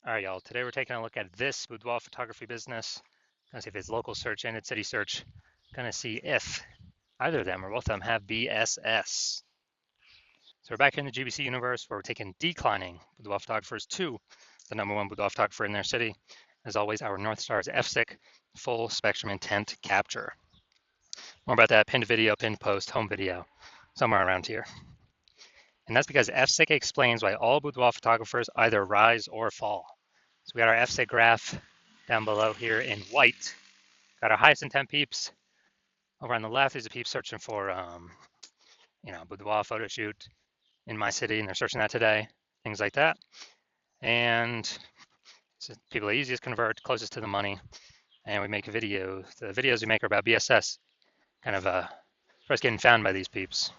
All right, y'all. Today we're taking a look at this boudoir photography business. Gonna see if it's local search and it's city search. Gonna see if either of them or both of them have BSS. So we're back here in the GBC universe where we're taking declining boudoir photographers to the #1 boudoir photographer in their city. As always, our North Star is FSIC, full spectrum intent capture. More about that pinned video, pinned post, home video, somewhere around here. And that's because FSIC explains why all boudoir photographers either rise or fall. So we got our FSIC graph down below here in white. Got our highest intent peeps. Over on the left is a peep searching for, boudoir photo shoot in my city, and they're searching that today, things like that. And so people are easiest convert, closest to the money, and we make a video. The videos we make are about BSS, kind of first getting found by these peeps.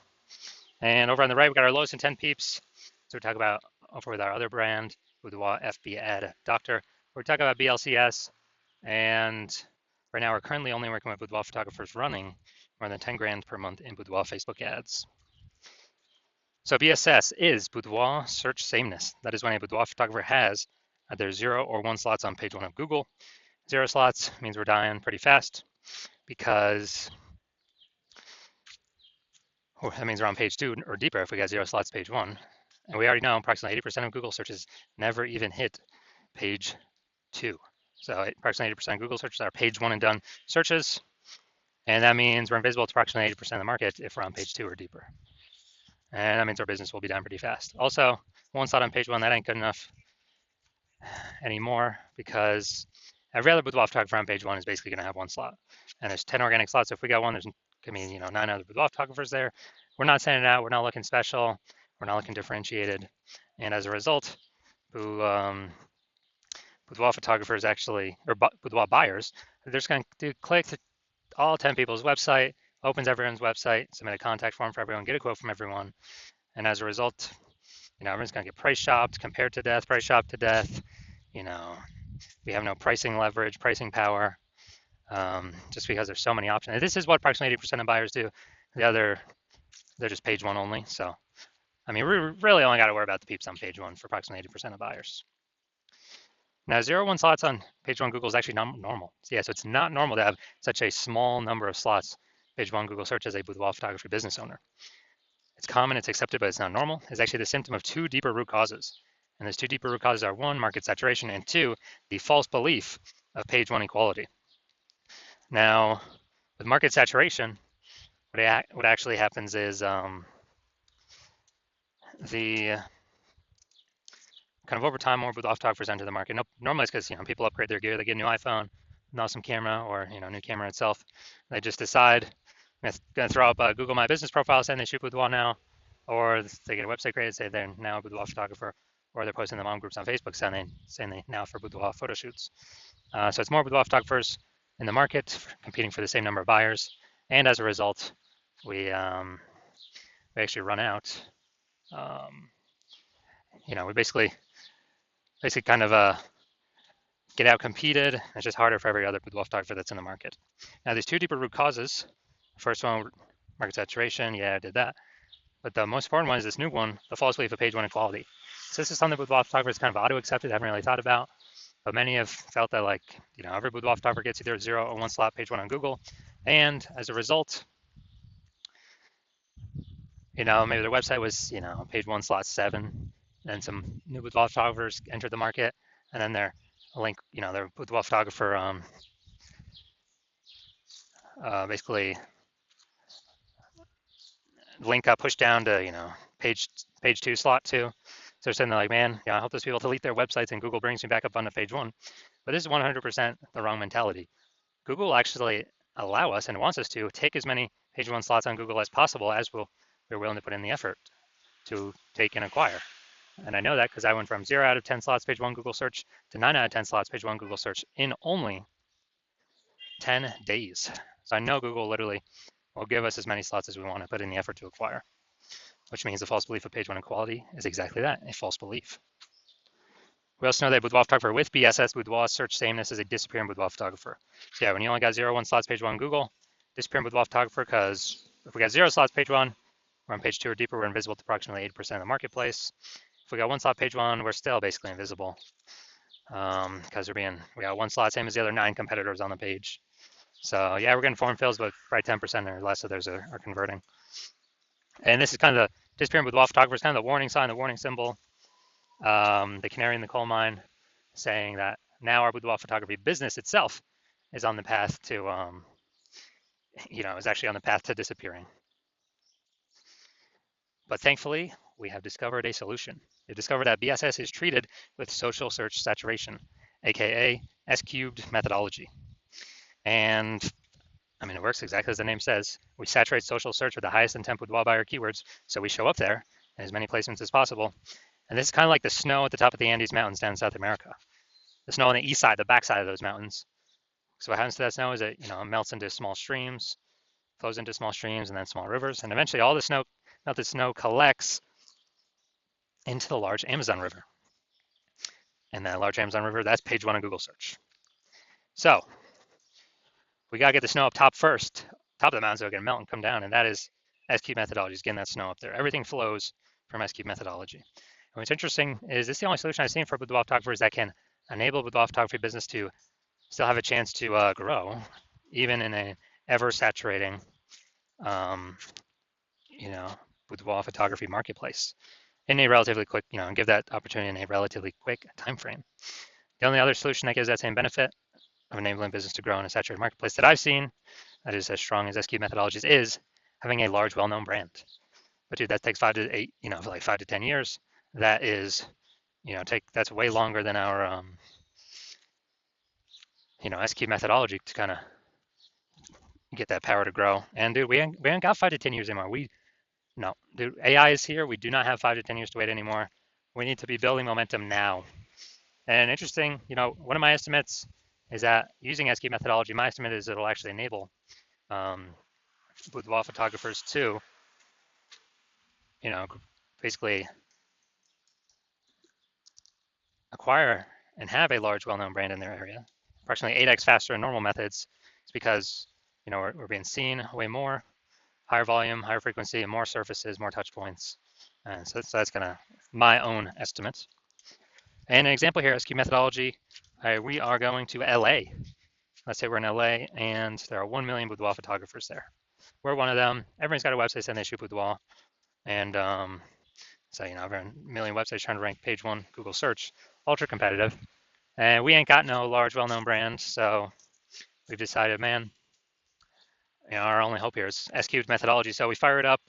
And over on the right, we got our lowest intent peeps. So we talk about over with our other brand, Boudoir FB Ad Doctor. We talk about BLCS, and right now we're currently only working with boudoir photographers running more than 10 grand per month in boudoir Facebook ads. So BSS is boudoir search sameness. That is when a boudoir photographer has either 0 or 1 slots on page 1 of Google. 0 slots means we're dying pretty fast because that means we're on page 2 or deeper if we got 0 slots page 1. And we already know approximately 80% of Google searches never even hit page 2. So approximately 80% of Google searches are page 1 and done searches. And that means we're invisible to approximately 80% of the market if we're on page 2 or deeper. And that means our business will be down pretty fast. Also, 1 slot on page 1, that ain't good enough anymore because every other boudoir photographer on page 1 is basically going to have 1 slot. And there's 10 organic slots. So if we got 1, there's going to be 9 other boudoir photographers there. We're not sending it out. We're not looking special. We're not looking differentiated. And as a result, boudoir photographers actually, or boudoir buyers, they're just going to click to all 10 people's website, opens everyone's website, submit a contact form for everyone, get a quote from everyone. And as a result, everyone's going to get price shopped, compared to death, price shopped to death. We have no pricing leverage, pricing power, just because there's so many options. And this is what approximately 80% of buyers do. The other, they're just page 1 only. So, we really only got to worry about the peeps on page 1 for approximately 80% of buyers. Now, 0 1 slots on page 1 Google is actually not normal. So it's not normal to have such a small number of slots page 1 Google search as a boudoir photography business owner. It's common, it's accepted, but it's not normal. It's actually the symptom of 2 deeper root causes. And those 2 deeper root causes are 1, market saturation, and 2, the false belief of page 1 equality. Now, with market saturation, what actually happens is the kind of over time, more boudoir photographers enter the market. Normally it's because people upgrade their gear, they get a new iPhone, an awesome camera, or new camera itself. They just decide I'm gonna throw up a Google My Business profile saying they shoot boudoir now, or they get a website created, say they're now a boudoir photographer, or they're posting the mom groups on Facebook saying they now for boudoir photo shoots. So it's more boudoir photographers in the market competing for the same number of buyers, and as a result, we actually run out. We basically kind of get out competed. It's just harder for every other boudoir photographer that's in the market. Now, there's 2 deeper root causes. First one, market saturation. Yeah, I did that. But the most important one is this new one, the false belief of page 1 equality. So this is something boudoir photographers kind of auto-accepted, haven't really thought about. But many have felt that every boudoir photographer gets either 0 or 1 slot page 1 on Google. And as a result, maybe their website was, page 1 slot 7. And some new boudoir photographers entered the market. And then their their boudoir photographer basically link got pushed down to page 2 slot 2. So they're saying man, I help those people delete their websites and Google brings me back up onto page 1. But this is 100% the wrong mentality. Google actually allow us and wants us to take as many page 1 slots on Google as possible as we're willing to put in the effort to take and acquire. And I know that because I went from 0 out of 10 slots page 1 Google search to 9 out of 10 slots page 1 Google search in only 10 days. So I know Google literally will give us as many slots as we want to put in the effort to acquire, which means the false belief of page 1 equality is exactly that, a false belief. We also know that boudoir photographer with BSS, boudoir search sameness, is a disappearing boudoir photographer. So yeah, when you only got 0 1 slots page 1 Google, disappearing boudoir photographer, because if we got 0 slots page 1, we're on page 2 or deeper, we're invisible to approximately 80% of the marketplace. If we got 1 slot page 1, we're still basically invisible. because we got one slot, same as the other 9 competitors on the page. So yeah, we're getting form fills, but probably 10% or less of those are converting. And this is kind of the disappearing boudoir photographers, kind of the warning sign, the warning symbol, the canary in the coal mine, saying that now our boudoir photography business itself is on the path to, is actually on the path to disappearing. But thankfully, we have discovered a solution. We've discovered that BSS is treated with social search saturation, aka S-cubed methodology. And I mean, it works exactly as the name says. We saturate social search with the highest intent boudoir buyer keywords, so we show up there in as many placements as possible. And this is kind of like the snow at the top of the Andes Mountains down in South America. The snow on the east side, the backside of those mountains. So what happens to that snow is it melts into small streams, flows into small streams and then small rivers, and eventually all the melted snow collects into the large Amazon River. And that large Amazon River, that's page 1 of Google search. So we gotta get the snow up top first, top of the mountain, so it can melt and come down, and that is S-cube methodology, is getting that snow up there. Everything flows from S-cube methodology. And what's interesting is this is the only solution I've seen for boudoir photographers that can enable boudoir photography business to still have a chance to grow, even in an ever-saturating, boudoir photography marketplace in a relatively quick, and give that opportunity in a relatively quick time frame. The only other solution that gives that same benefit of enabling business to grow in a saturated marketplace that I've seen that is as strong as S-cube methodologies is having a large, well-known brand. But dude, that takes 5 to 8, for like 5 to 10 years. That is, that's way longer than our, S-cube methodology to kind of get that power to grow. And dude, we ain't got 5 to 10 years anymore. No, dude, AI is here. We do not have 5 to 10 years to wait anymore. We need to be building momentum now. And interesting, one of my estimates is that using S-cube methodology, my estimate is it'll actually enable boudoir photographers to, basically acquire and have a large, well-known brand in their area, approximately 8x faster than normal methods. It's because, we're being seen way more, higher volume, higher frequency, and more surfaces, more touch points. And so that's kind of my own estimate. And an example here, S-cube methodology, we are going to LA. Let's say we're in LA and there are 1 million boudoir photographers there. We're one of them. Everyone's got a website saying they shoot boudoir. And so, over a million websites trying to rank page 1 Google search, ultra competitive. And we ain't got no large, well-known brand. So we've decided, man, our only hope here is S-cubed methodology. So we fire it up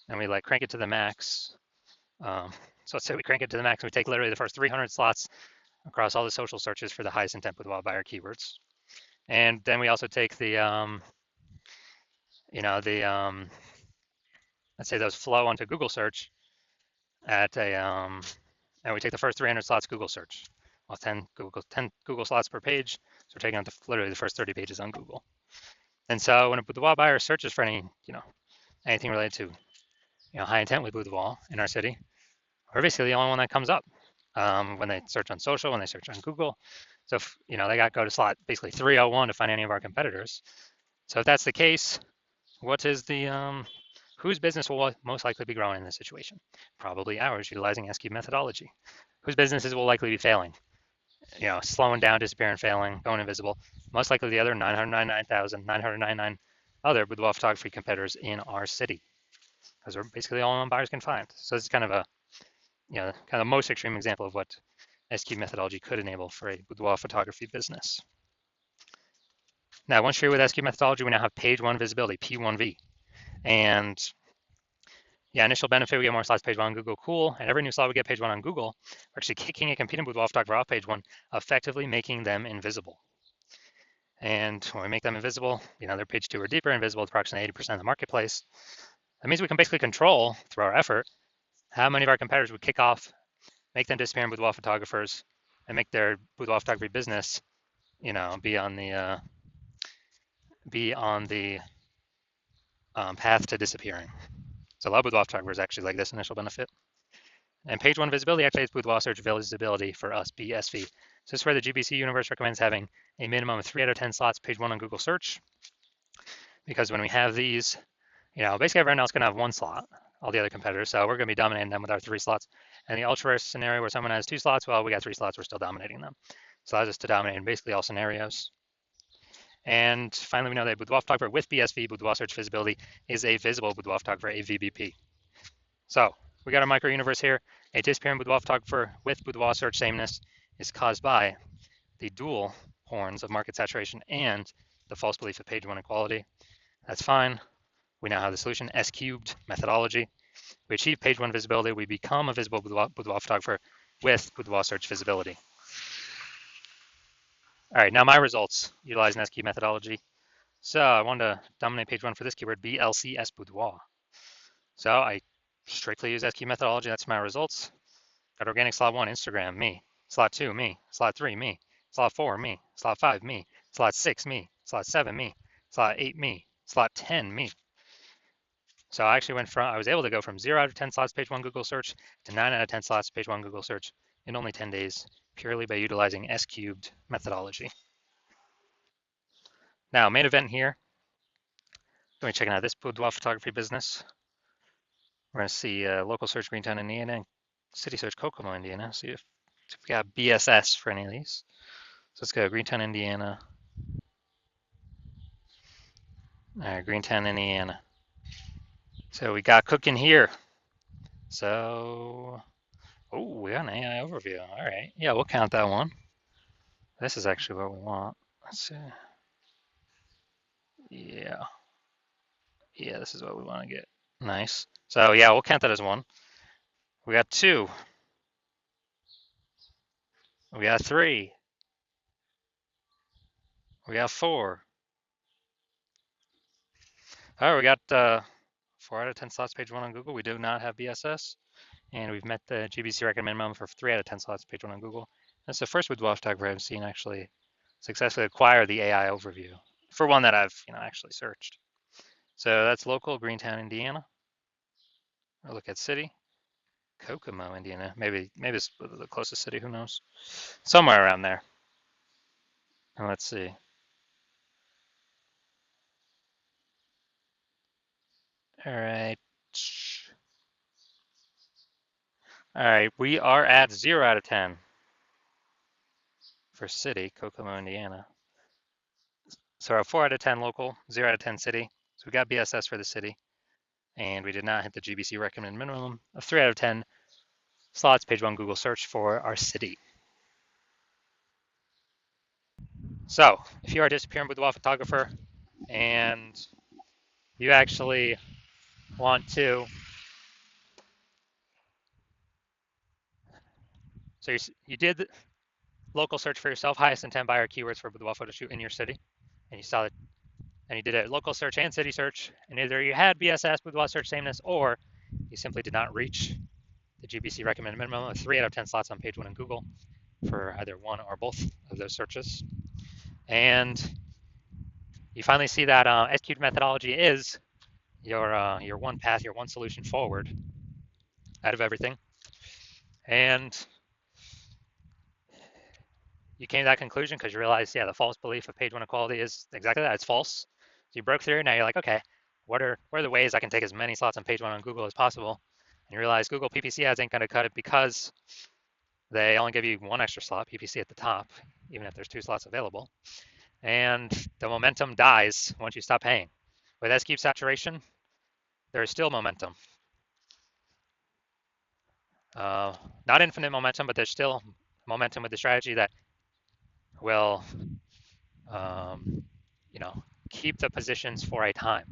and we crank it to the max. So let's say we crank it to the max and we take literally the first 300 slots across all the social searches for the highest intent boudoir buyer keywords. And then we also take the, let's say those flow onto Google search at and we take the first 300 slots Google search. Well, 10 Google slots per page. So we're taking out literally the first 30 pages on Google. And so when a boudoir buyer searches for any, anything related to, high intent with boudoir in our city, we're basically the only one that comes up when they search on social, when they search on Google. So if, they got to go to slot basically 301 to find any of our competitors. So if that's the case, what is the whose business will most likely be growing in this situation? Probably ours, utilizing S-cube methodology. Whose businesses will likely be failing? Slowing down, disappearing, failing, going invisible. Most likely the other 999,999 other boudoir photography competitors in our city, because we're basically the only one buyers can find. So this is kind of a, kind of the most extreme example of what S-cube methodology could enable for a boudoir photography business. Now, once you're with S-cube methodology, we now have page 1 visibility, P1V. And initial benefit, we get more slots page 1 on Google, cool. And every new slot we get page 1 on Google, we're actually kicking a competing boudoir photographer off page 1, effectively making them invisible. And when we make them invisible, they're page 2 or deeper, invisible to approximately 80% of the marketplace. That means we can basically control, through our effort, how many of our competitors would kick off, make them disappearing boudoir photographers, and make their boudoir photography business, be on the path to disappearing. So a lot of boudoir photographers actually like this initial benefit. And page 1 visibility activates boudoir search visibility for us, BSV. So this is where the GBC universe recommends having a minimum of 3 out of 10 slots page 1 on Google search. Because when we have these, basically everyone else can have 1 slot. all the other competitors. So we're going to be dominating them with our 3 slots. And the ultra rare scenario where someone has 2 slots, well, we got 3 slots, we're still dominating them. So allows us to dominate in basically all scenarios. And finally, we know that Boudoir photographer with BSV, Boudoir search visibility, is a visible Boudoir photographer, a VBP. So we got a micro universe here. A disappearing Boudoir photographer with Boudoir search sameness is caused by the dual horns of market saturation and the false belief of page 1 equality. That's fine. We now have the solution, S cubed methodology. We achieve page 1 visibility. We become a visible Boudoir photographer with Boudoir search visibility. All right, now my results utilizing S cubed methodology. So I wanted to dominate page 1 for this keyword, BLCS Boudoir. So I strictly use S cubed methodology. That's my results. Got organic slot 1, Instagram, me. Slot 2, me. Slot 3, me. Slot 4, me. Slot 5, me. Slot 6, me. Slot 7, me. Slot 8, me. Slot 10, me. So I actually I was able to go from 0 out of 10 slots page 1 Google search to 9 out of 10 slots page 1 Google search in only 10 days, purely by utilizing S cubed methodology. Now, main event here, going to be checking out this boudoir photography business. We're going to see local search Greentown, Indiana, and city search Kokomo, Indiana. See if we got BSS for any of these. So let's go Greentown, Indiana. All right, Greentown, Indiana. So we got cooking here. So, oh, we got an AI overview. All right, yeah, we'll count that one. This is actually what we want. Let's see. Yeah, this is what we want to get. Nice. So yeah, we'll count that as 1. We got 2. We got 3. We got 4. All right, we got 4 out of 10 slots page 1 on Google. We do not have BSS. And we've met the GBC record minimum for 3 out of 10 slots page 1 on Google. That's the first boudoir photographer I've seen actually successfully acquire the AI overview for one that I've actually searched. So that's local, Greentown, Indiana. I'll look at city, Kokomo, Indiana. Maybe it's the closest city, who knows? Somewhere around there. And let's see. All right. All right, we are at 0 out of 10 for city, Kokomo, Indiana. So our 4 out of 10 local, 0 out of 10 city. So we got BSS for the city, and we did not hit the GBC recommended minimum of 3 out of 10 slots page 1 Google search for our city. So if you are a disappearing boudoir photographer and you actually want to, so you did local search for yourself, highest intent buyer keywords for boudoir photo shoot in your city, and you saw that, and you did a local search and city search, and either you had BSS boudoir search sameness, or you simply did not reach the GBC recommended minimum of 3 out of 10 slots on page 1 in Google for either one or both of those searches. And you finally see that S-cubed methodology is your one path, your one solution forward out of everything. And you came to that conclusion because you realized, the false belief of page 1 equality is exactly that. It's false. So you broke through. Now you're like, okay, what are the ways I can take as many slots on page 1 on Google as possible? And you realize Google PPC ads ain't going to cut it because they only give you 1 extra slot, PPC at the top, even if there's 2 slots available. And the momentum dies once you stop paying. With S-cube saturation, there is still momentum. Not infinite momentum, but there's still momentum with the strategy that will, keep the positions for a time.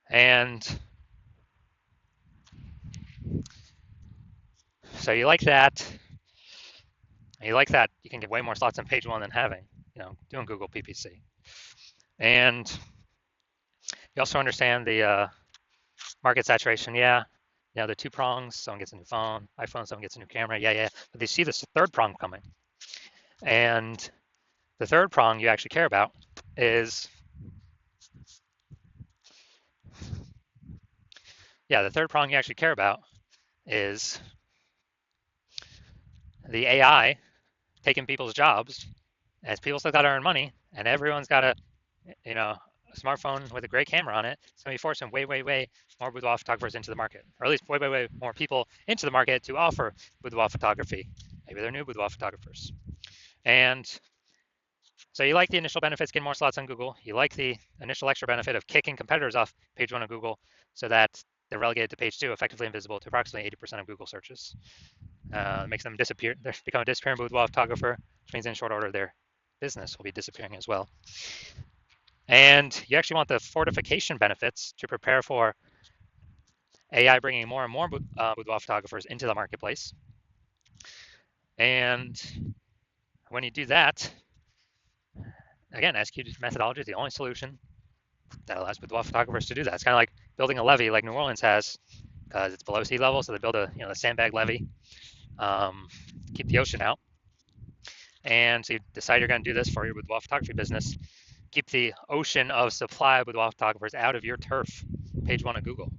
And so you like that. You like that you can get way more slots on page 1 than having, doing Google PPC. And you also understand the market saturation. Yeah, the 2 prongs, someone gets a new phone, iPhone, someone gets a new camera. Yeah. But they see this 3rd prong coming. And the 3rd prong you actually care about is, the 3rd prong you actually care about is the AI taking people's jobs, as people still got to earn money, and everyone's got to, smartphone with a great camera on it, it's going to be forcing way, way, way more boudoir photographers into the market, or at least way, way, way more people into the market to offer boudoir photography. Maybe they're new boudoir photographers. And so you like the initial benefits, getting more slots on Google. You like the initial extra benefit of kicking competitors off page one of Google so that they're relegated to page two, effectively invisible to approximately 80% of Google searches. Makes them disappear. They become a disappearing boudoir photographer, which means in short order their business will be disappearing as well. And you actually want the fortification benefits to prepare for AI bringing more and more boudoir photographers into the marketplace. And when you do that, again, executed methodology is the only solution that allows boudoir photographers to do that. It's kind of like building a levee like New Orleans has, because it's below sea level, so they build a sandbag levee, keep the ocean out. And so you decide you're going to do this for your boudoir photography business. Keep the ocean of supply of boudoir photographers out of your turf, page one of Google.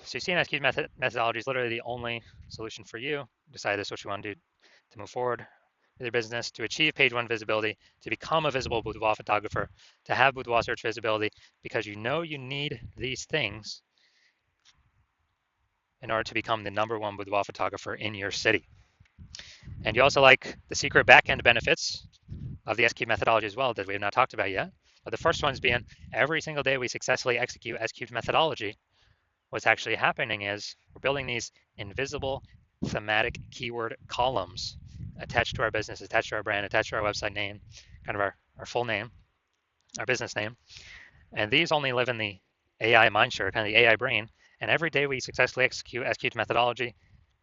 So you see an executed methodology is literally the only solution for you. Decide this is what you want to do to move forward with your business, to achieve page one visibility, to become a visible boudoir photographer, to have boudoir search visibility, because you know you need these things in order to become the number one boudoir photographer in your city. And you also like the secret backend benefits of the SQ methodology as well that we have not talked about yet. But the first ones being every single day we successfully execute SQ methodology, what's actually happening is we're building these invisible thematic keyword columns attached to our business, attached to our brand, attached to our website name, kind of our full name, our business name. And these only live in the AI mindshare, kind of the AI brain. And every day we successfully execute methodology,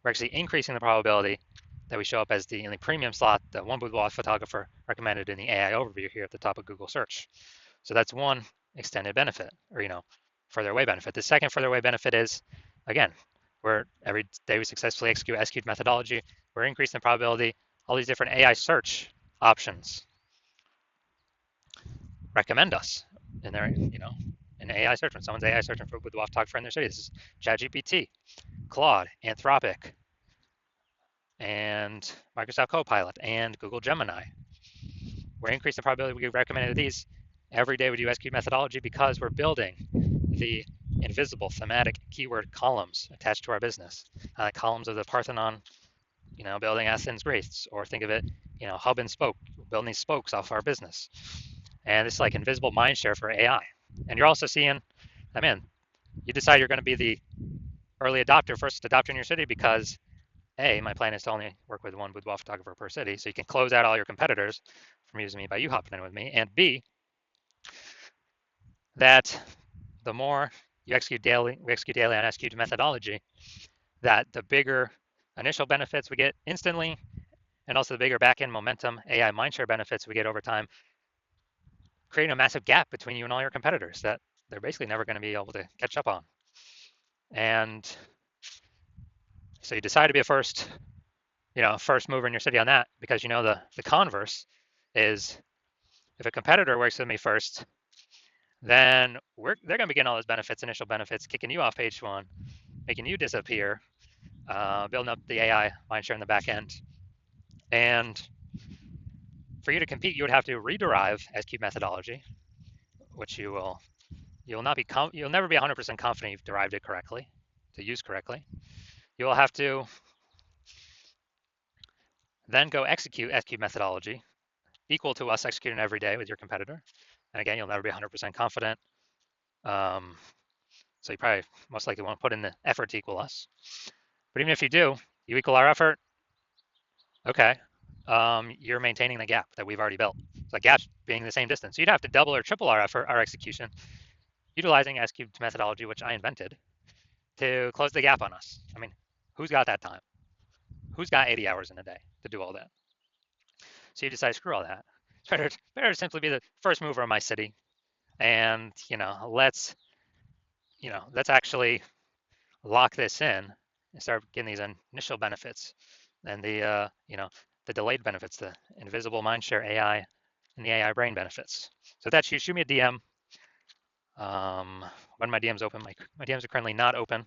we're actually increasing the probability that we show up as in the premium slot, the one boudoir photographer recommended in the AI overview here at the top of Google search. So that's one extended benefit, or further away benefit. The second further away benefit is, again, where every day we successfully execute methodology, we're increasing the probability all these different AI search options recommend us in their, in AI search. When someone's AI searching for boudoir photographer in their city, this is ChatGPT, Claude, Anthropic, and Microsoft Copilot, and Google Gemini. We're increasing the probability we get recommended to these every day we do SQ methodology because we're building the invisible thematic keyword columns attached to our business, columns of the Parthenon, building Athens, Greece, or think of it, hub and spoke, building these spokes off our business. And this is like invisible mindshare for AI. And you're also seeing, you decide you're going to be the early adopter, first adopter in your city because A, my plan is to only work with one boudoir photographer per city, so you can close out all your competitors from using me by you hopping in with me. And B, that the more we execute daily on executed methodology, that the bigger initial benefits we get instantly, and also the bigger back-end momentum AI mindshare benefits we get over time, creating a massive gap between you and all your competitors that they're basically never going to be able to catch up on. And so you decide to be a first mover in your city on that, because the converse is if a competitor works with me first, then they're going to be getting all those benefits, initial benefits, kicking you off page one, making you disappear, building up the AI mindshare in the back end. And for you to compete, you would have to rederive SQ methodology, which you'll never be 100% confident you've derived it correctly, to use correctly. You will have to then go execute SQ methodology equal to us executing every day with your competitor. And again, you'll never be 100% confident. So you probably most likely want to put in the effort to equal us. But even if you do, you equal our effort, okay, you're maintaining the gap that we've already built. So the gap being the same distance. So you'd have to double or triple our effort, our execution, utilizing SQ methodology, which I invented, to close the gap on us. Who's got that time? Who's got 80 hours in a day to do all that? So you decide, screw all that. It's better to simply be the first mover in my city, and let's actually lock this in and start getting these initial benefits and the delayed benefits, the invisible mindshare AI and the AI brain benefits. So that's you. Shoot me a DM. When my DMs open, my DMs are currently not open.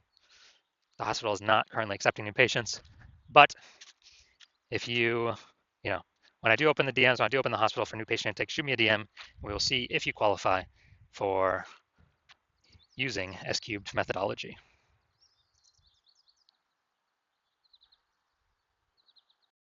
The hospital is not currently accepting new patients, but if you when I do open the DMs, when I do open the hospital for new patient intake, shoot me a DM. We will see if you qualify for using S cubed methodology.